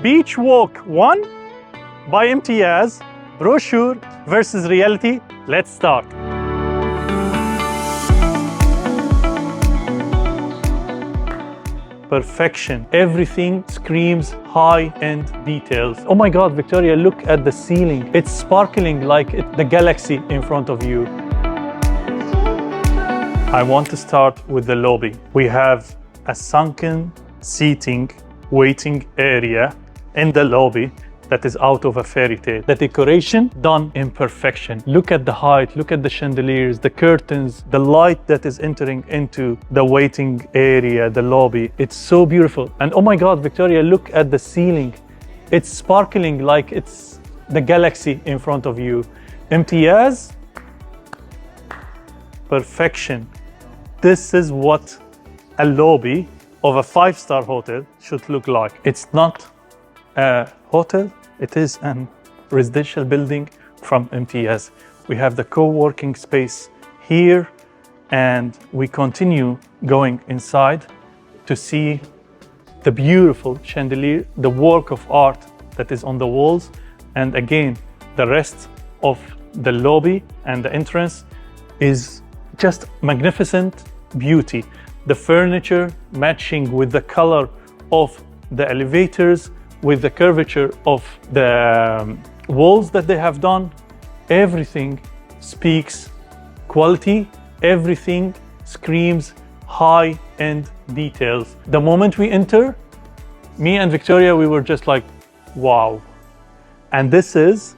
Beach Walk 1 by Imtiaz, Brochure versus reality. Let's start. Perfection. Everything screams high-end details. Oh my God, Victoria, look at the ceiling. It's sparkling like the galaxy in front of you. I want to start with the lobby. We have a sunken seating waiting area in the lobby that is out of a fairy tale. The decoration done in perfection. Look at the height, look at the chandeliers, the curtains, the light that is entering into the waiting area, the lobby. It's so beautiful. And oh my God, Victoria, look at the ceiling. It's sparkling like it's the galaxy in front of you. Imtiaz, perfection. This is what a lobby of a five-star hotel should look like. It's not a hotel, it is a residential building from Imtiaz. We have the co-working space here, and we continue going inside to see the beautiful chandelier, the work of art that is on the walls, and again, the rest of the lobby and the entrance is just magnificent beauty. The furniture matching with the color of the elevators, with the curvature of the walls that they have done. Everything speaks quality, everything screams high-end details. The moment we enter, me and Victoria, we were just like, wow. And this is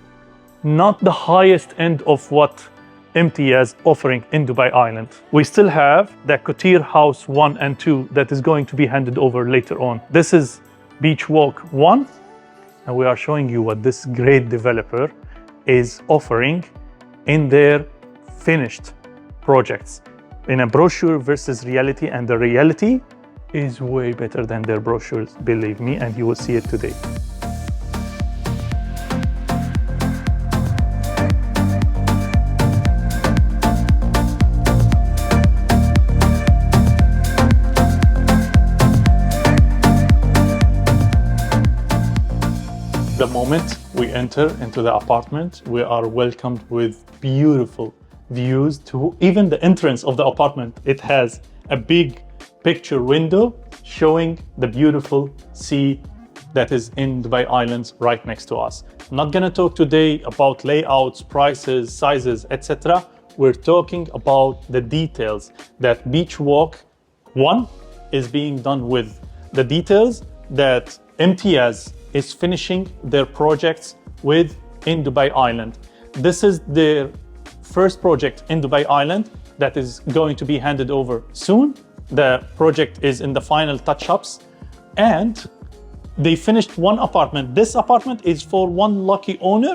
not the highest end of what Imtiaz offering in Dubai Island. We still have the Couture House 1 and 2 that is going to be handed over later on. This is Beach Walk 1, and we are showing you what this great developer is offering in their finished projects. In a brochure versus reality, and the reality is way better than their brochures, believe me, and you will see it today. The moment we enter into the apartment, we are welcomed with beautiful views to even the entrance of the apartment. It has a big picture window showing the beautiful sea that is in Dubai Islands right next to us. I'm not gonna talk today about layouts, prices, sizes, etc. We're talking about the details that Beach Walk 1 is being done with. The details that Imtiaz is finishing their projects with in Dubai Island. This is their first project in Dubai Island that is going to be handed over soon. The project is in the final touch-ups, and they finished one apartment. This apartment is for one lucky owner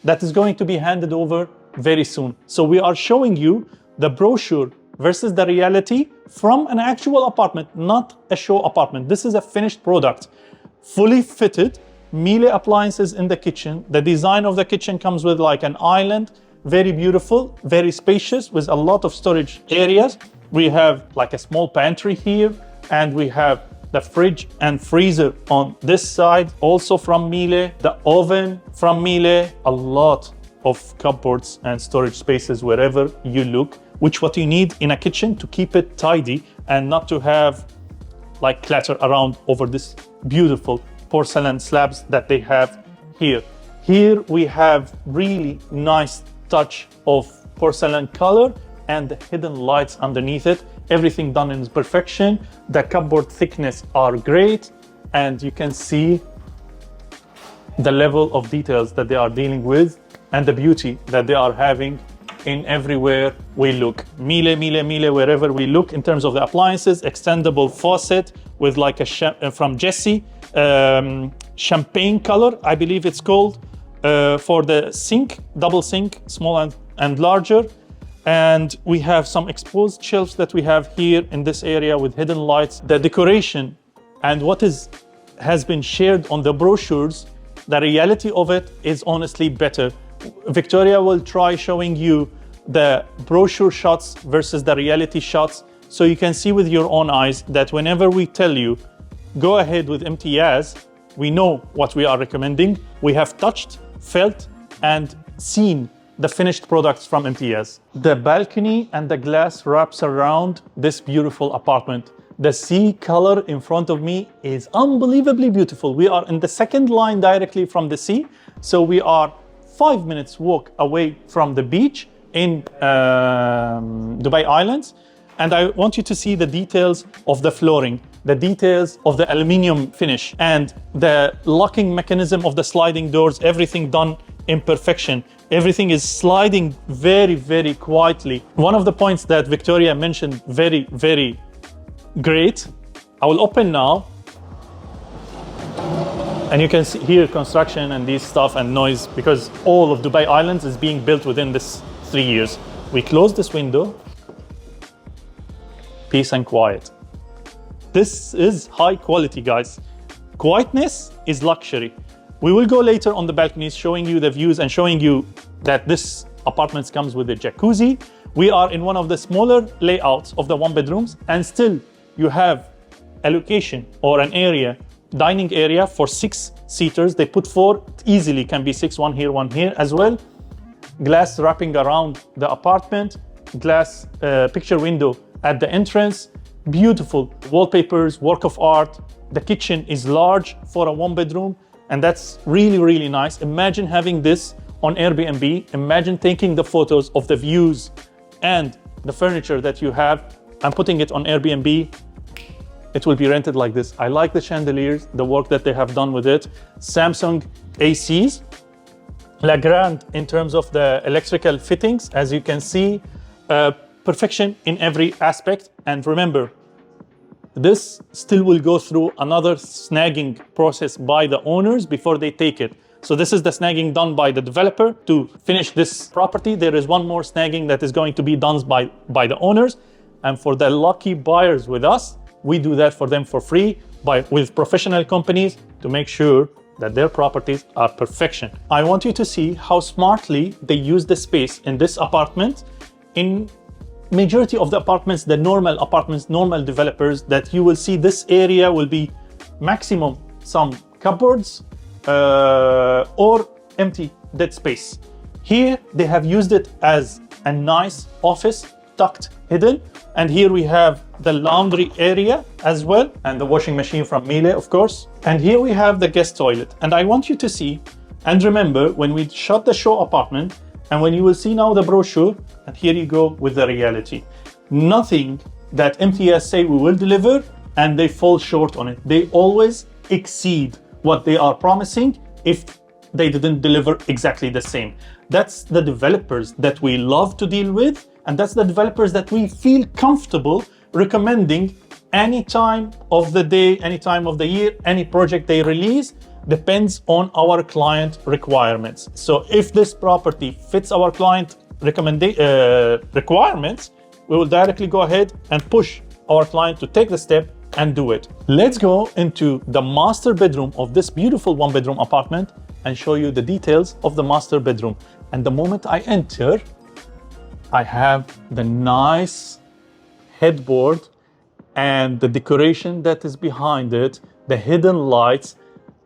that is going to be handed over very soon. So we are showing you the brochure versus the reality from an actual apartment, not a show apartment. This is a finished product. Fully fitted, Miele appliances in the kitchen. The design of the kitchen comes with like an island, very beautiful, very spacious, with a lot of storage areas. We have like a small pantry here, and we have the fridge and freezer on this side, also from Miele, the oven from Miele, a lot of cupboards and storage spaces wherever you look, which what you need in a kitchen to keep it tidy and not to have like clutter around over this beautiful porcelain slabs that they have here. Here we have really nice touch of porcelain color and the hidden lights underneath it. Everything done in perfection. The cupboard thickness are great, and you can see the level of details that they are dealing with and the beauty that they are having in everywhere we look. Miele, Miele, Miele, wherever we look in terms of the appliances. Extendable faucet with like a from Jessie, champagne color, I believe it's called, for the sink, double sink, small and larger. And we have some exposed shelves that we have here in this area with hidden lights. The decoration and what has been shared on the brochures, the reality of it is honestly better. Victoria will try showing you the brochure shots versus the reality shots, so you can see with your own eyes that whenever we tell you, go ahead with Imtiaz, we know what we are recommending. We have touched, felt, and seen the finished products from Imtiaz. The balcony and the glass wraps around this beautiful apartment. The sea color in front of me is unbelievably beautiful. We are in the second line directly from the sea. So we are 5 minutes walk away from the beach in Dubai Islands. And I want you to see the details of the flooring, the details of the aluminium finish, and the locking mechanism of the sliding doors, everything done in perfection. Everything is sliding very, very quietly. One of the points that Victoria mentioned, very, very great. I will open now. And you can hear construction and this stuff and noise because all of Dubai Islands is being built within this 3 years. We close this window. Peace and quiet. This is high quality, guys. Quietness is luxury. We will go later on the balconies showing you the views and showing you that this apartment comes with a jacuzzi. We are in one of the smaller layouts of the one bedrooms, and still you have a location or an area, dining area for 6 seaters. They put 4, it easily can be 6, one here as well. Glass wrapping around the apartment, glass picture window at the entrance, beautiful wallpapers, work of art. The kitchen is large for a 1 bedroom, and that's really, really nice. Imagine having this on Airbnb. Imagine taking the photos of the views and the furniture that you have and putting it on Airbnb. It will be rented like this. I like the chandeliers, the work that they have done with it. Samsung ACs, La Grande in terms of the electrical fittings, as you can see, perfection in every aspect. And remember, this still will go through another snagging process by the owners before they take it. So this is the snagging done by the developer to finish this property. There is one more snagging that is going to be done by the owners. And for the lucky buyers with us, we do that for them for free with professional companies to make sure that their properties are perfection. I want you to see how smartly they use the space in this apartment. In majority of the apartments, the normal apartments, normal developers, that you will see this area will be maximum some cupboards or empty dead space. Here they have used it as a nice office, tucked, hidden. And here we have the laundry area as well, and the washing machine from Miele, of course. And here we have the guest toilet. And I want you to see and remember when we shot the show apartment, and when you will see now the brochure, and here you go with the reality. Nothing that Imtiaz say we will deliver and they fall short on it. They always exceed what they are promising if they didn't deliver exactly the same. That's the developers that we love to deal with, and that's the developers that we feel comfortable recommending any time of the day, any time of the year, any project they release. Depends on our client requirements. So if this property fits our client requirements, we will directly go ahead and push our client to take the step and do it. Let's go into the master bedroom of this beautiful 1 bedroom apartment and show you the details of the master bedroom. And the moment I enter, I have the nice headboard and the decoration that is behind it, the hidden lights,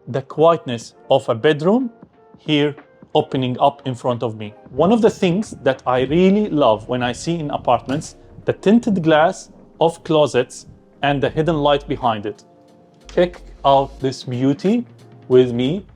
the quietness of a bedroom here opening up in front of me. One of the things that I really love when I see in apartments, the tinted glass of closets and the hidden light behind it. Check out this beauty with me.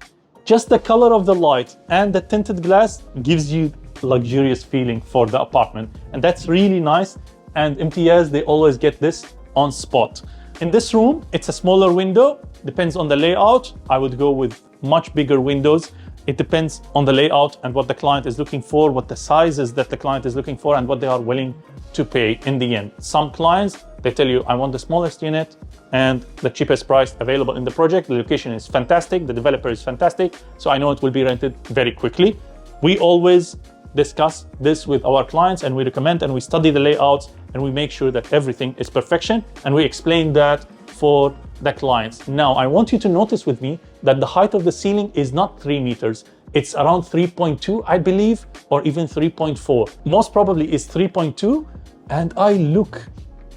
Just the color of the light and the tinted glass gives you luxurious feeling for the apartment, and that's really nice. And Imtiaz, they always get this on spot. In this room, it's a smaller window, depends on the layout. I would go with much bigger windows. It depends on the layout and what the client is looking for, what the sizes that the client is looking for, and what they are willing to pay in the end. Some clients, they tell you, I want the smallest unit and the cheapest price available in the project. The location is fantastic, the developer is fantastic, so I know it will be rented very quickly. We always discuss this with our clients, and we recommend and we study the layouts, and we make sure that everything is perfection, and we explain that for the clients. Now, I want you to notice with me that the height of the ceiling is not 3 meters. It's around 3.2, I believe, or even 3.4. Most probably is 3.2, and I look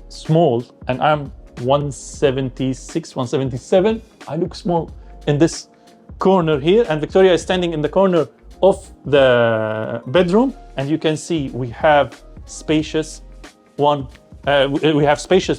small, and I'm 176, 177. I look small. in this corner here, and Victoria is standing in the corner of the bedroom, and you can see we have spacious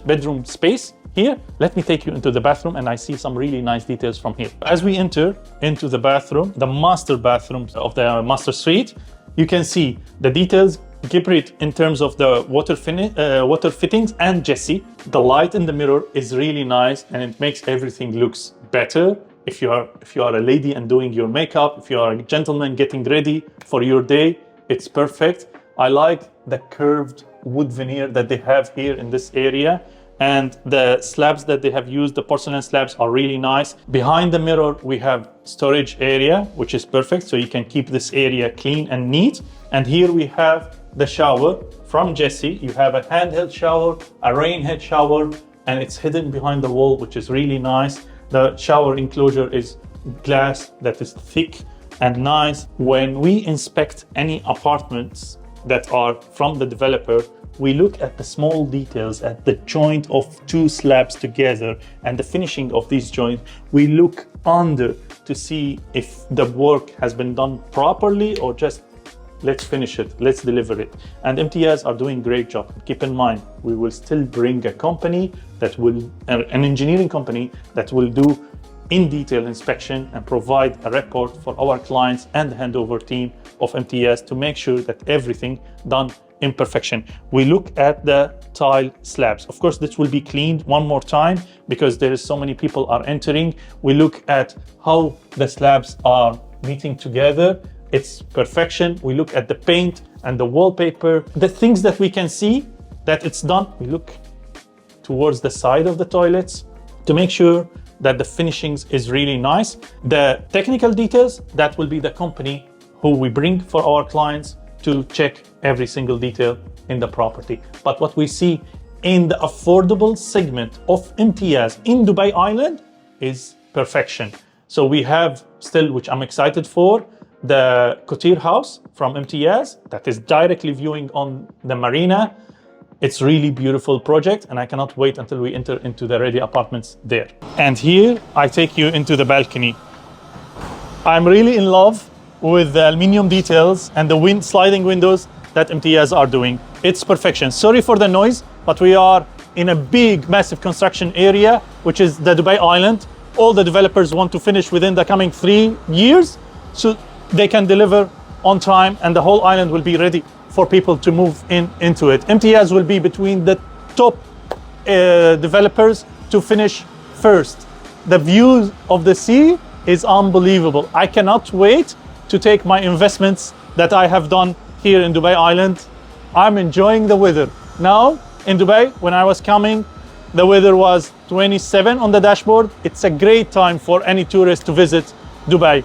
bedroom space here. Let me take you into the bathroom, and I see some really nice details from here. As we enter into the bathroom, the master bathroom of the master suite, you can see the details. Gibrit in terms of the water fittings and Jessie. The light in the mirror is really nice, and it makes everything looks better. If you are a lady and doing your makeup, if you are a gentleman getting ready for your day, it's perfect. I like the curved wood veneer that they have here in this area, and the slabs that they have used, the porcelain slabs, are really nice. Behind the mirror, we have storage area, which is perfect, so you can keep this area clean and neat. And here we have the shower from Jessie. You have a handheld shower, a rain head shower, and it's hidden behind the wall, which is really nice. The shower enclosure is glass that is thick and nice. When we inspect any apartments that are from the developer, we look at the small details, at the joint of two slabs together and the finishing of these joints. We look under to see if the work has been done properly or just let's finish it, let's deliver it. And Imtiaz are doing a great job. Keep in mind, we will still bring a company that will, an engineering company that will do in-detail inspection and provide a report for our clients and the handover team of Imtiaz to make sure that everything done in perfection. We look at the tile slabs. Of course, this will be cleaned one more time because there is so many people are entering. We look at how the slabs are meeting together. It's perfection. We look at the paint and the wallpaper, the things that we can see that it's done. We look towards the side of the toilets to make sure that the finishings is really nice. The technical details, that will be the company who we bring for our clients to check every single detail in the property. But what we see in the affordable segment of Imtiaz in Dubai Island is perfection. So we have still, which I'm excited for, the Couture house from Imtiaz that is directly viewing on the marina. It's really beautiful project, and I cannot wait until we enter into the ready apartments there. And here I take you into the balcony. I'm really in love with the aluminium details and the sliding windows that Imtiaz are doing. It's perfection. Sorry for the noise, but we are in a big, massive construction area, which is the Dubai Island. All the developers want to finish within the coming 3 years, so they can deliver on time, and the whole island will be ready for people to move into it. Imtiaz will be between the top developers to finish first. The view of the sea is unbelievable. I cannot wait to take my investments that I have done here in Dubai Island. I'm enjoying the weather. Now in Dubai, when I was coming, the weather was 27 on the dashboard. It's a great time for any tourist to visit Dubai.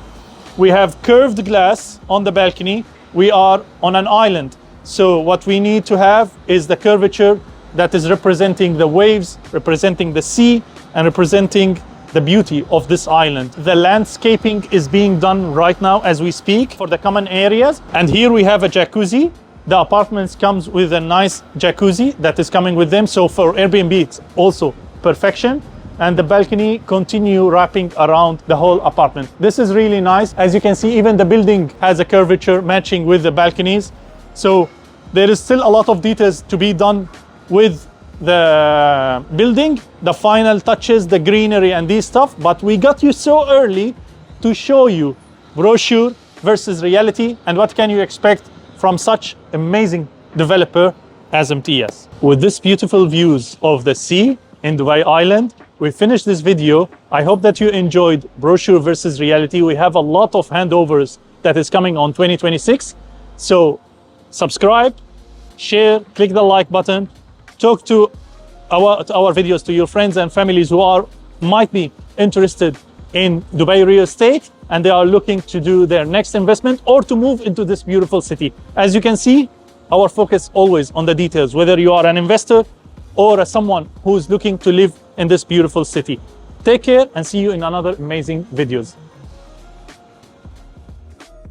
We have curved glass on the balcony. We are on an island. So what we need to have is the curvature that is representing the waves, representing the sea, and representing the beauty of this island. The landscaping is being done right now as we speak for the common areas. And here we have a jacuzzi. The apartments comes with a nice jacuzzi that is coming with them. So for Airbnb, it's also perfection. And the balcony continue wrapping around the whole apartment. This is really nice. As you can see, even the building has a curvature matching with the balconies. So there is still a lot of details to be done with the building, the final touches, the greenery and these stuff. But we got you so early to show you brochure versus reality and what can you expect from such amazing developer as Imtiaz. With this beautiful views of the sea in Dubai Island, we finished this video. I hope that you enjoyed brochure versus reality. We have a lot of handovers that is coming on 2026. So subscribe, share, click the like button, talk to our videos to your friends and families who might be interested in Dubai real estate and they are looking to do their next investment or to move into this beautiful city. As you can see, our focus always on the details, whether you are an investor or someone who's looking to live in this beautiful city. Take care and see you in another amazing videos.